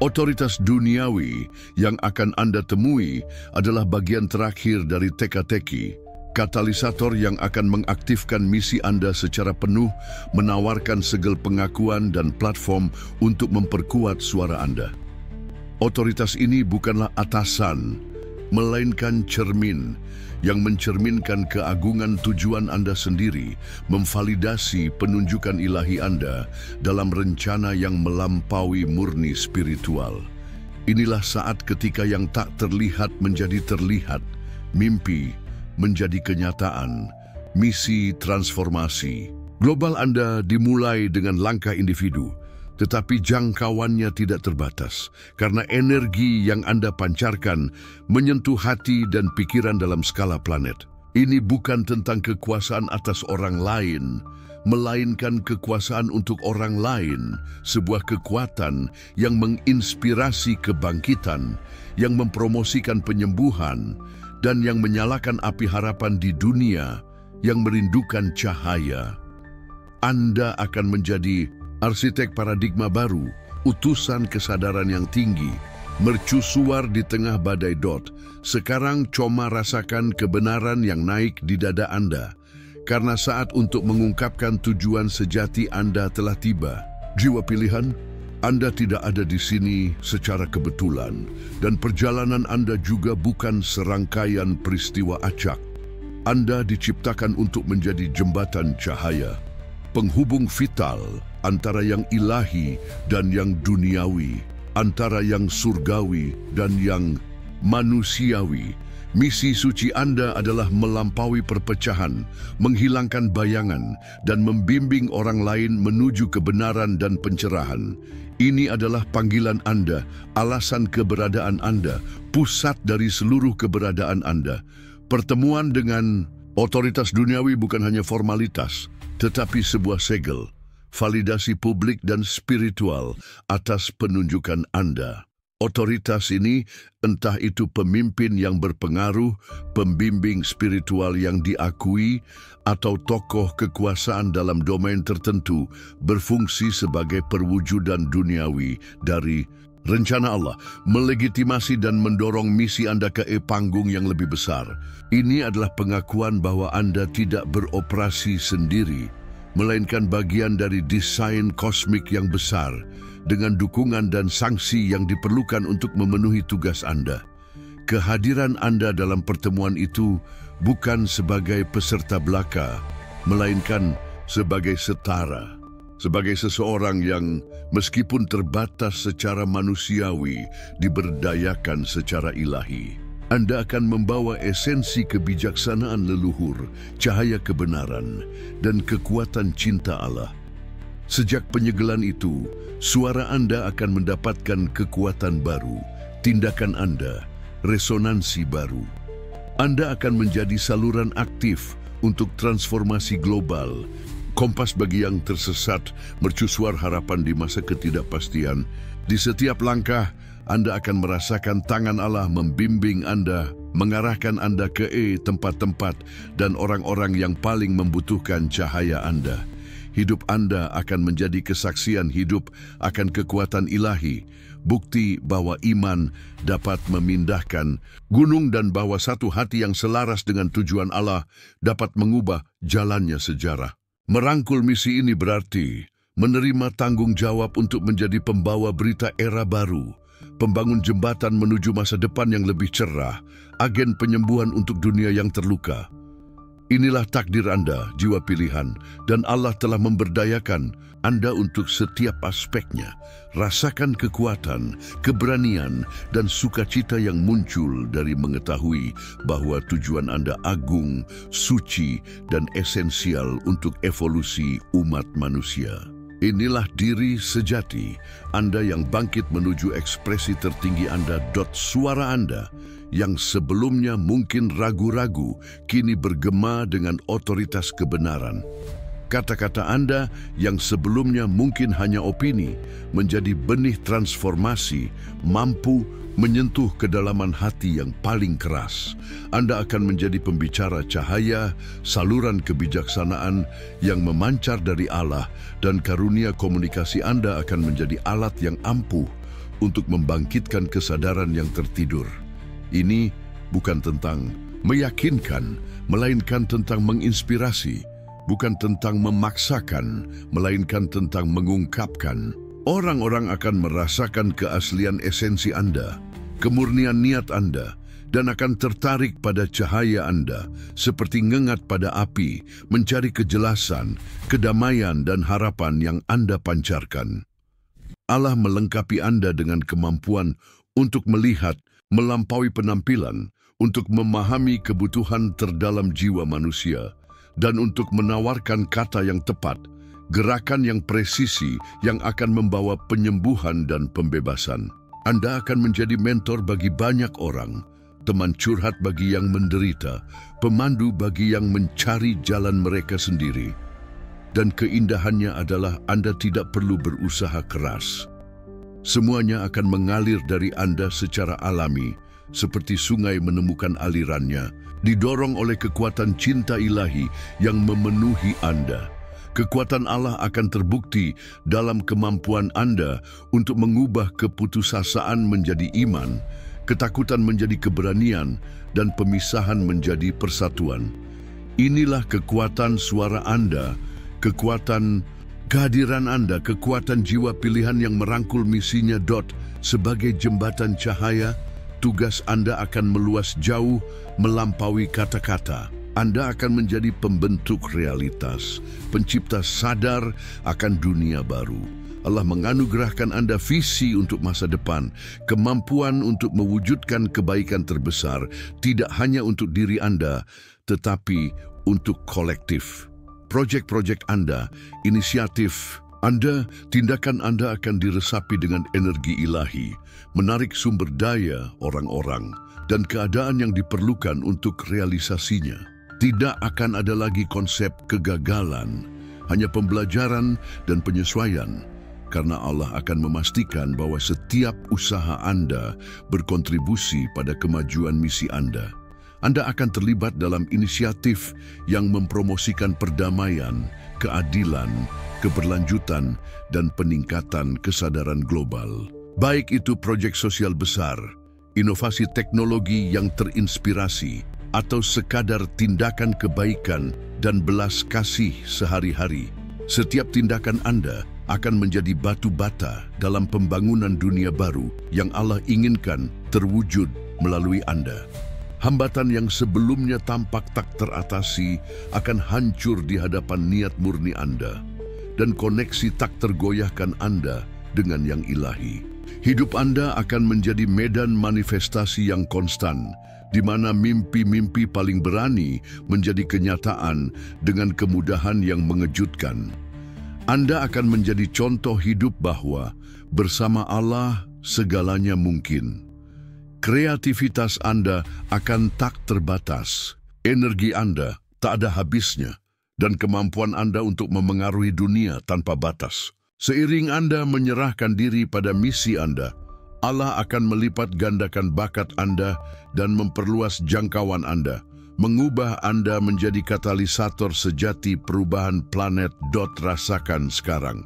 Otoritas duniawi yang akan Anda temui adalah bagian terakhir dari teka-teki, katalisator yang akan mengaktifkan misi Anda secara penuh, menawarkan segel pengakuan dan platform untuk memperkuat suara Anda. Otoritas ini bukanlah atasan, melainkan cermin yang mencerminkan keagungan tujuan Anda sendiri, memvalidasi penunjukan ilahi Anda dalam rencana yang melampaui murni spiritual. Inilah saat ketika yang tak terlihat menjadi terlihat, mimpi menjadi kenyataan, misi transformasi. Global Anda dimulai dengan langkah individu, tetapi jangkauannya tidak terbatas karena energi yang Anda pancarkan menyentuh hati dan pikiran dalam skala planet. Ini bukan tentang kekuasaan atas orang lain, melainkan kekuasaan untuk orang lain, sebuah kekuatan yang menginspirasi kebangkitan, yang mempromosikan penyembuhan, dan yang menyalakan api harapan di dunia yang merindukan cahaya. Anda akan menjadi arsitek paradigma baru, utusan kesadaran yang tinggi, mercusuar di tengah badai dot. Sekarang coba rasakan kebenaran yang naik di dada Anda, karena saat untuk mengungkapkan tujuan sejati Anda telah tiba. Jiwa pilihan, Anda tidak ada di sini secara kebetulan, dan perjalanan Anda juga bukan serangkaian peristiwa acak. Anda diciptakan untuk menjadi jembatan cahaya, penghubung vital antara yang ilahi dan yang duniawi, antara yang surgawi dan yang manusiawi. Misi suci Anda adalah melampaui perpecahan, menghilangkan bayangan, dan membimbing orang lain menuju kebenaran dan pencerahan. Ini adalah panggilan Anda, alasan keberadaan Anda, pusat dari seluruh keberadaan Anda. Pertemuan dengan otoritas duniawi bukan hanya formalitas, tetapi sebuah segel, validasi publik dan spiritual atas penunjukan Anda. Otoritas ini, entah itu pemimpin yang berpengaruh, pembimbing spiritual yang diakui, atau tokoh kekuasaan dalam domain tertentu, berfungsi sebagai perwujudan duniawi dari rencana Allah, melegitimasi dan mendorong misi Anda ke panggung yang lebih besar. Ini adalah pengakuan bahwa Anda tidak beroperasi sendiri, melainkan bagian dari desain kosmik yang besar, dengan dukungan dan sanksi yang diperlukan untuk memenuhi tugas Anda. Kehadiran Anda dalam pertemuan itu bukan sebagai peserta belaka, melainkan sebagai setara, sebagai seseorang yang meskipun terbatas secara manusiawi, diberdayakan secara ilahi. Anda akan membawa esensi kebijaksanaan leluhur, cahaya kebenaran, dan kekuatan cinta Allah. Sejak penyegelan itu, suara Anda akan mendapatkan kekuatan baru, tindakan Anda, resonansi baru. Anda akan menjadi saluran aktif untuk transformasi global, kompas bagi yang tersesat, mercusuar harapan di masa ketidakpastian. Di setiap langkah, Anda akan merasakan tangan Allah membimbing Anda, mengarahkan Anda ke tempat-tempat dan orang-orang yang paling membutuhkan cahaya Anda. Hidup Anda akan menjadi kesaksian hidup akan kekuatan ilahi, bukti bahwa iman dapat memindahkan gunung dan bahwa satu hati yang selaras dengan tujuan Allah dapat mengubah jalannya sejarah. Merangkul misi ini berarti menerima tanggung jawab untuk menjadi pembawa berita era baru, pembangun jembatan menuju masa depan yang lebih cerah, agen penyembuhan untuk dunia yang terluka. Inilah takdir Anda, jiwa pilihan, dan Allah telah memberdayakan Anda untuk setiap aspeknya. Rasakan kekuatan, keberanian, dan sukacita yang muncul dari mengetahui bahwa tujuan Anda agung, suci, dan esensial untuk evolusi umat manusia. Inilah diri sejati Anda yang bangkit menuju ekspresi tertinggi Anda. Suara Anda yang sebelumnya mungkin ragu-ragu, kini bergema dengan otoritas kebenaran. Kata-kata Anda yang sebelumnya mungkin hanya opini, menjadi benih transformasi, mampu menyentuh kedalaman hati yang paling keras. Anda akan menjadi pembicara cahaya, saluran kebijaksanaan yang memancar dari Allah, dan karunia komunikasi Anda akan menjadi alat yang ampuh untuk membangkitkan kesadaran yang tertidur. Ini bukan tentang meyakinkan, melainkan tentang menginspirasi, bukan tentang memaksakan, melainkan tentang mengungkapkan. Orang-orang akan merasakan keaslian esensi Anda, kemurnian niat Anda, dan akan tertarik pada cahaya Anda, seperti ngengat pada api, mencari kejelasan, kedamaian, dan harapan yang Anda pancarkan. Allah melengkapi Anda dengan kemampuan untuk melihat melampaui penampilan, untuk memahami kebutuhan terdalam jiwa manusia, dan untuk menawarkan kata yang tepat, gerakan yang presisi yang akan membawa penyembuhan dan pembebasan. Anda akan menjadi mentor bagi banyak orang, teman curhat bagi yang menderita, pemandu bagi yang mencari jalan mereka sendiri. Dan keindahannya adalah Anda tidak perlu berusaha keras. Semuanya akan mengalir dari Anda secara alami, seperti sungai menemukan alirannya, didorong oleh kekuatan cinta ilahi yang memenuhi Anda. Kekuatan Allah akan terbukti dalam kemampuan Anda untuk mengubah keputusasaan menjadi iman, ketakutan menjadi keberanian, dan pemisahan menjadi persatuan. Inilah kekuatan suara Anda, kekuatan kehadiran Anda, kekuatan jiwa pilihan yang merangkul misinya. Sebagai jembatan cahaya, tugas Anda akan meluas jauh melampaui kata-kata. Anda akan menjadi pembentuk realitas, pencipta sadar akan dunia baru. Allah menganugerahkan Anda visi untuk masa depan, kemampuan untuk mewujudkan kebaikan terbesar, tidak hanya untuk diri Anda, tetapi untuk kolektif. Proyek-proyek Anda, inisiatif Anda, tindakan Anda akan diresapi dengan energi ilahi, menarik sumber daya orang-orang, dan keadaan yang diperlukan untuk realisasinya. Tidak akan ada lagi konsep kegagalan, hanya pembelajaran dan penyesuaian, karena Allah akan memastikan bahwa setiap usaha Anda berkontribusi pada kemajuan misi Anda. Anda akan terlibat dalam inisiatif yang mempromosikan perdamaian, keadilan, keberlanjutan, dan peningkatan kesadaran global. Baik itu proyek sosial besar, inovasi teknologi yang terinspirasi, atau sekadar tindakan kebaikan dan belas kasih sehari-hari. Setiap tindakan Anda akan menjadi batu bata dalam pembangunan dunia baru yang Allah inginkan terwujud melalui Anda. Hambatan yang sebelumnya tampak tak teratasi akan hancur di hadapan niat murni Anda, dan koneksi tak tergoyahkan Anda dengan yang ilahi. Hidup Anda akan menjadi medan manifestasi yang konstan, di mana mimpi-mimpi paling berani menjadi kenyataan dengan kemudahan yang mengejutkan. Anda akan menjadi contoh hidup bahwa bersama Allah segalanya mungkin. Kreativitas Anda akan tak terbatas, energi Anda tak ada habisnya, dan kemampuan Anda untuk memengaruhi dunia tanpa batas. Seiring Anda menyerahkan diri pada misi Anda, Allah akan melipat gandakan bakat Anda dan memperluas jangkauan Anda, mengubah Anda menjadi katalisator sejati perubahan planet. Rasakan sekarang.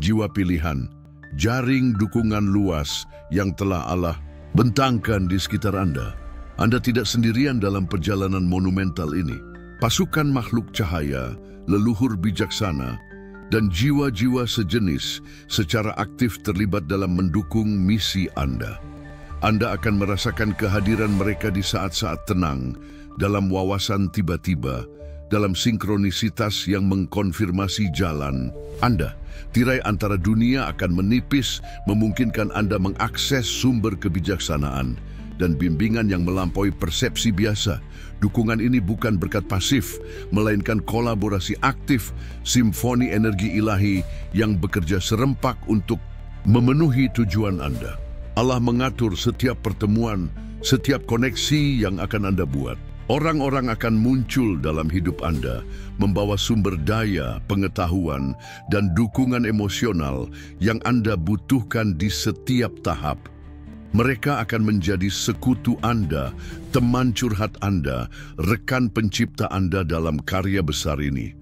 Jiwa pilihan, jaring dukungan luas yang telah Allah bentangkan di sekitar Anda. Anda tidak sendirian dalam perjalanan monumental ini. Pasukan makhluk cahaya, leluhur bijaksana, dan jiwa-jiwa sejenis secara aktif terlibat dalam mendukung misi Anda. Anda akan merasakan kehadiran mereka di saat-saat tenang, dalam wawasan tiba-tiba, dalam sinkronisitas yang mengkonfirmasi jalan Anda. Tirai antara dunia akan menipis, memungkinkan Anda mengakses sumber kebijaksanaan dan bimbingan yang melampaui persepsi biasa. Dukungan ini bukan berkat pasif, melainkan kolaborasi aktif, simfoni energi ilahi yang bekerja serempak untuk memenuhi tujuan Anda. Allah mengatur setiap pertemuan, setiap koneksi yang akan Anda buat. Orang-orang akan muncul dalam hidup Anda, membawa sumber daya, pengetahuan, dan dukungan emosional yang Anda butuhkan di setiap tahap. Mereka akan menjadi sekutu Anda, teman curhat Anda, rekan pencipta Anda dalam karya besar ini.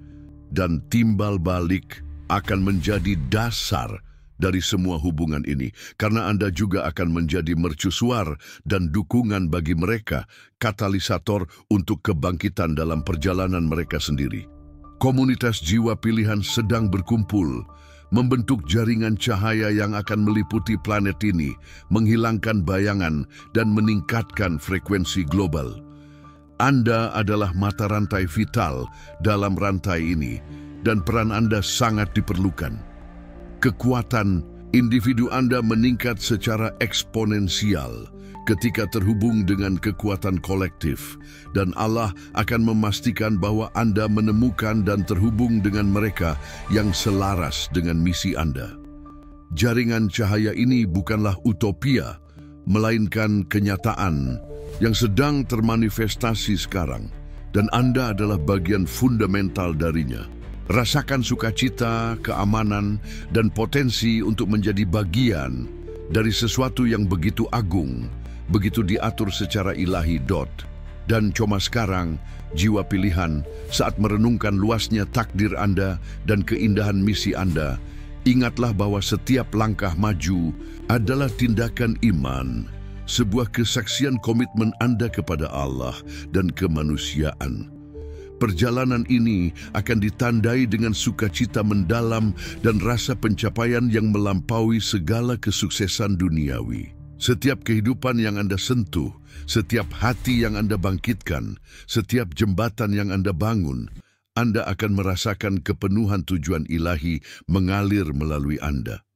Dan timbal balik akan menjadi dasar dari semua hubungan ini, karena Anda juga akan menjadi mercusuar dan dukungan bagi mereka, katalisator untuk kebangkitan dalam perjalanan mereka sendiri. Komunitas jiwa pilihan sedang berkumpul, membentuk jaringan cahaya yang akan meliputi planet ini, menghilangkan bayangan dan meningkatkan frekuensi global. Anda adalah mata rantai vital dalam rantai ini, dan peran Anda sangat diperlukan. Kekuatan individu Anda meningkat secara eksponensial ketika terhubung dengan kekuatan kolektif, dan Allah akan memastikan bahwa Anda menemukan dan terhubung dengan mereka yang selaras dengan misi Anda. Jaringan cahaya ini bukanlah utopia, melainkan kenyataan yang sedang termanifestasi sekarang, dan Anda adalah bagian fundamental darinya. Rasakan sukacita, keamanan, dan potensi untuk menjadi bagian dari sesuatu yang begitu agung, begitu diatur secara ilahi. Dan cuma sekarang, jiwa pilihan, saat merenungkan luasnya takdir Anda dan keindahan misi Anda, ingatlah bahwa setiap langkah maju adalah tindakan iman, sebuah kesaksian komitmen Anda kepada Allah dan kemanusiaan. Perjalanan ini akan ditandai dengan sukacita mendalam dan rasa pencapaian yang melampaui segala kesuksesan duniawi. Setiap kehidupan yang Anda sentuh, setiap hati yang Anda bangkitkan, setiap jembatan yang Anda bangun, Anda akan merasakan kepenuhan tujuan ilahi mengalir melalui Anda.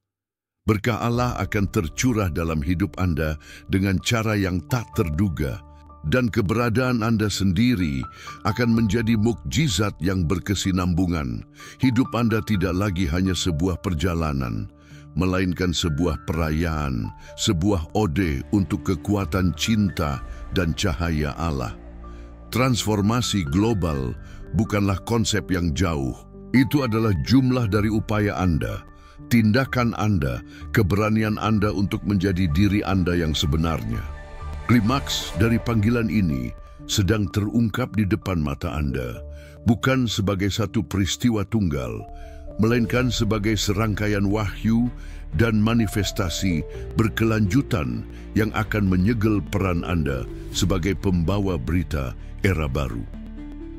Berkah Allah akan tercurah dalam hidup Anda dengan cara yang tak terduga, dan keberadaan Anda sendiri akan menjadi mukjizat yang berkesinambungan. Hidup Anda tidak lagi hanya sebuah perjalanan, melainkan sebuah perayaan, sebuah ode untuk kekuatan cinta dan cahaya Allah. Transformasi global bukanlah konsep yang jauh. Itu adalah jumlah dari upaya Anda, tindakan Anda, keberanian Anda untuk menjadi diri Anda yang sebenarnya. Klimaks dari panggilan ini sedang terungkap di depan mata Anda, bukan sebagai satu peristiwa tunggal, melainkan sebagai serangkaian wahyu dan manifestasi berkelanjutan yang akan menyegel peran Anda sebagai pembawa berita era baru.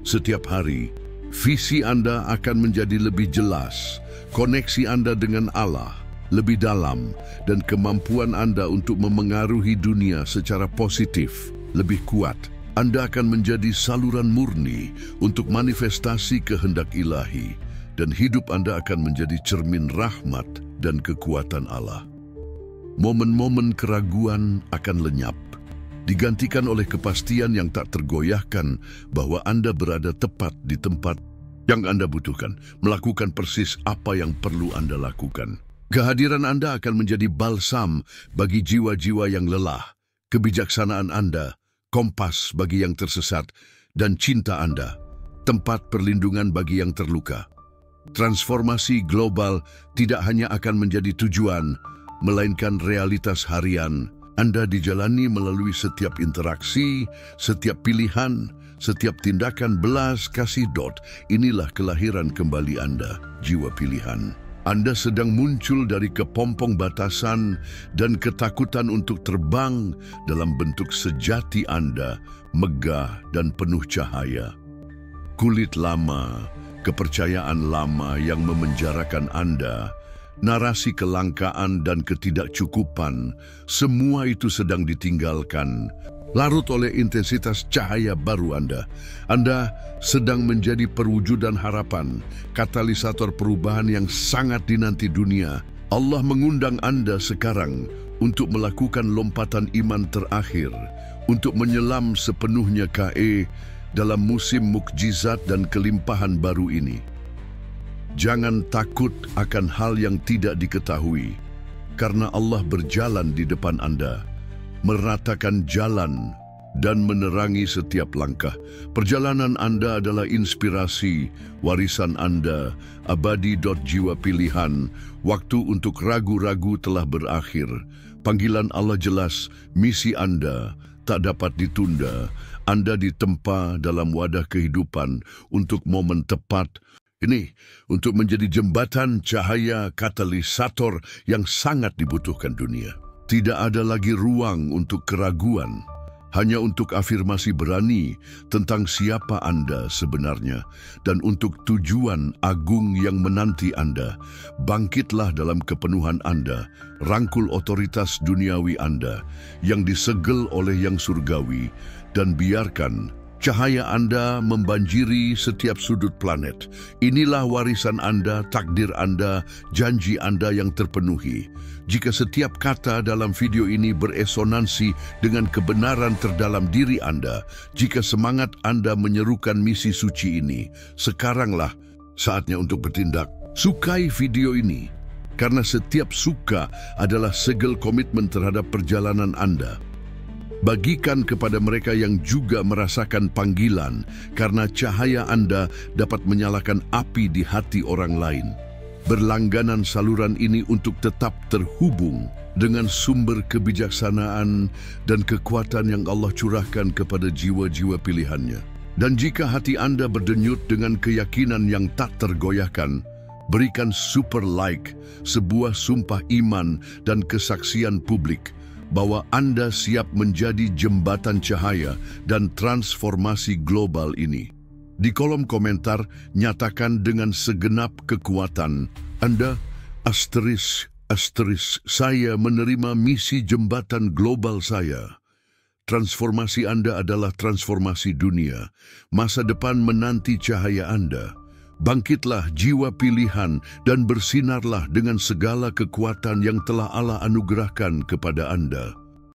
Setiap hari, visi Anda akan menjadi lebih jelas, koneksi Anda dengan Allah lebih dalam, dan kemampuan Anda untuk memengaruhi dunia secara positif lebih kuat. Anda akan menjadi saluran murni untuk manifestasi kehendak ilahi, dan hidup Anda akan menjadi cermin rahmat dan kekuatan Allah. Momen-momen keraguan akan lenyap, digantikan oleh kepastian yang tak tergoyahkan bahwa Anda berada tepat di tempat yang Anda butuhkan, melakukan persis apa yang perlu Anda lakukan. Kehadiran Anda akan menjadi balsam bagi jiwa-jiwa yang lelah, kebijaksanaan Anda, kompas bagi yang tersesat, dan cinta Anda, tempat perlindungan bagi yang terluka. Transformasi global tidak hanya akan menjadi tujuan, melainkan realitas harian. Anda dijalani melalui setiap interaksi, setiap pilihan, setiap tindakan belas kasih. Inilah kelahiran kembali Anda, jiwa pilihan. Anda sedang muncul dari kepompong batasan dan ketakutan untuk terbang dalam bentuk sejati Anda, megah dan penuh cahaya. Kulit lama, kepercayaan lama yang memenjarakan Anda, narasi kelangkaan dan ketidakcukupan, semua itu sedang ditinggalkan, larut oleh intensitas cahaya baru Anda. Anda sedang menjadi perwujudan harapan, katalisator perubahan yang sangat dinanti dunia. Allah mengundang Anda sekarang untuk melakukan lompatan iman terakhir, untuk menyelam sepenuhnya dalam musim mukjizat dan kelimpahan baru ini. Jangan takut akan hal yang tidak diketahui, karena Allah berjalan di depan Anda, meratakan jalan dan menerangi setiap langkah. Perjalanan Anda adalah inspirasi, warisan Anda, abadi. Jiwa pilihan, waktu untuk ragu-ragu telah berakhir. Panggilan Allah jelas, misi Anda tak dapat ditunda. Anda ditempa dalam wadah kehidupan untuk momen tepat. Ini untuk menjadi jembatan cahaya katalisator yang sangat dibutuhkan dunia. Tidak ada lagi ruang untuk keraguan, hanya untuk afirmasi berani tentang siapa Anda sebenarnya dan untuk tujuan agung yang menanti Anda. Bangkitlah dalam kepenuhan Anda, rangkul otoritas duniawi Anda yang disegel oleh yang surgawi, dan biarkan cahaya Anda membanjiri setiap sudut planet. Inilah warisan Anda, takdir Anda, janji Anda yang terpenuhi. Jika setiap kata dalam video ini beresonansi dengan kebenaran terdalam diri Anda, jika semangat Anda menyerukan misi suci ini, sekaranglah saatnya untuk bertindak. Sukai video ini, karena setiap suka adalah segel komitmen terhadap perjalanan Anda. Bagikan kepada mereka yang juga merasakan panggilan, karena cahaya Anda dapat menyalakan api di hati orang lain. Berlangganan saluran ini untuk tetap terhubung dengan sumber kebijaksanaan dan kekuatan yang Allah curahkan kepada jiwa-jiwa pilihannya. Dan jika hati Anda berdenyut dengan keyakinan yang tak tergoyahkan, berikan super like, sebuah sumpah iman dan kesaksian publik bahwa Anda siap menjadi jembatan cahaya dan transformasi global ini. Di kolom komentar, nyatakan dengan segenap kekuatan, Anda saya menerima misi jembatan global saya. Transformasi Anda adalah transformasi dunia. Masa depan menanti cahaya Anda. Bangkitlah jiwa pilihan dan bersinarlah dengan segala kekuatan yang telah Allah anugerahkan kepada Anda.